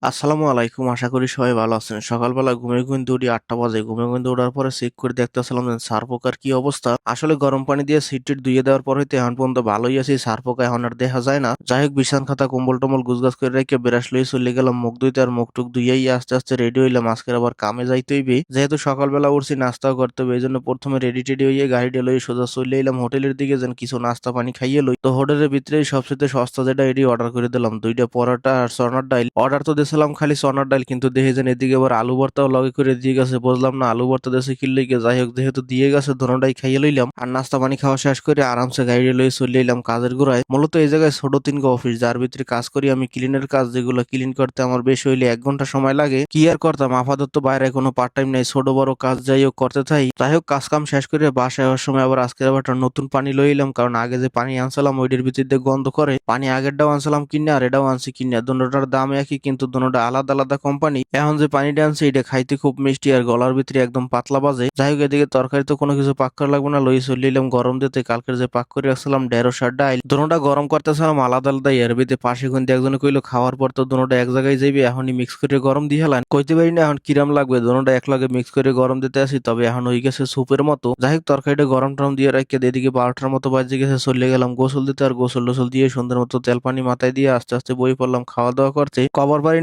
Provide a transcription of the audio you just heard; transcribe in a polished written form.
আসসালামু আলাইকুম। আশা করি সবাই ভালো আছেন। সকালবেলা ঘুম থেকে উঠি ৮টা বাজে। ঘুম থেকে ওঠার পরে চেক করে দেখতেছিলাম যে ছারপোকার কি অবস্থা। আসলে গরম পানি দিয়ে সিট-টিট ধুইয়ে দেওয়ার পর হইতে এখন পর্যন্ত ভালোই আছি। ছারপোকা এখন আর দেখা যায় না। যাই হোক বিছানা খাতা কম্বল-টম্বল গুছগাছ করে রেখে ব্রাশ লইয়ে চলে গেলাম মুখ ধুইতে। আর মুখ-টুখ ধুইয়েই আস্তে আস্তে রেডি হইলাম। আজকের আবার কামে যাইতে হইবে। যেহেতু সকালবেলা উঠছি নাস্তাও করতে হবে। এইজন্য প্রথমে রেডি-টেডি হইয়ে গাড়িটা লইয়ে সোজা চলে এলাম হোটেলের দিকে যেন কিছু নাস্তা পানি খাইয়ে লই। তো হোটেলের ভিতরেই সবচেয়ে সস্তা যেটা এটি অর্ডার করে দিলাম। ২টা পরোটা আর চনার ডাইল। অর্ডার তো দিয়েছিলাম খালি চনার ডাইল, কিন্তু দেখি যেন এদিকে আবার আলু ভর্তাও লগে করে দিয়ে গেছে। বুঝলাম না আলু ভর্তা দেশে কি লইগে। যাই হোক যেহেতু দিয়ে গেছে দোনোটাই খাইয়ে লইলাম। আর নাস্তা পানি খাওয়া শেষ করে আরামসে গাড়ি লইয়ে চলে এলাম কাজের গোড়ায়। মূলত এই জায়গায় ছোট ৩ অফিস, যার ভিতরে কাজ করি আমি ক্লিনের কাজ, যেগুলো ক্লিন করতে আমার বেশি হইলে ১ ঘন্টা সময় লাগে। কি আর করতাম, আপাতত বাইরে কোনো পার্ট টাইম নাই, ছোট বড় কাজ যাই হোক করতে থাই। যাই হোক কাজ কাম শেষ করে বাসায় আসার সময় আবার আজকে আবার একটা নতুন পানি লই এলাম, কারণ আগে যে পানি আনছিলাম ওইটার ভিতর দিয়ে গন্ধ করে। পানি আগেরটাও আনছিলাম কিনে আর এটাও আনছি কিনে, দুটোটার দাম একই কিন্তু দুটোটা আলাদা আলাদা কোম্পানি। এখন যে পানিটা আনছি এটা খাইতে খুব মিষ্টি আর গলার ভিতরে একদম পাতলা বাজে। যাই হোক এদিকে তরকারি তো কোনো কিছু পাক করা লাগবে না, লই চলে এলাম গরম দিতে। কালকের যে পাক করে রাখছিলাম ঢেঁড়স আর ডাইল, দুটোটা গরম করতেছিলাম আলাদা আলাদা। এর ভিতরে পাশে কিন্তু একজনে কইলো খাওয়ার পর তো দুটোটা এক জায়গায় যাইবে, এখনই মিক্স করে গরম দিয়ে হেলান। কইতে পারি না এখন কিরাম লাগবে, দুটোটা একলগে মিক্স করে গরম দিতে আসি। তবে এখন হয়ে গেছে স্যুপের মতো। যাই হোক তরকারিটা গরম টরম দিয়ে রাখি এদিকে ১২টার মতো বাজে গেছে, চলে গেলাম গোসল দিতে। আর গোসল টোসল দিয়ে সুন্দর মতো তেল পানি মাথায় দিয়ে আস্তে আস্তে বই পড়লাম খাওয়া দাওয়া করতে। কবর পাড়ি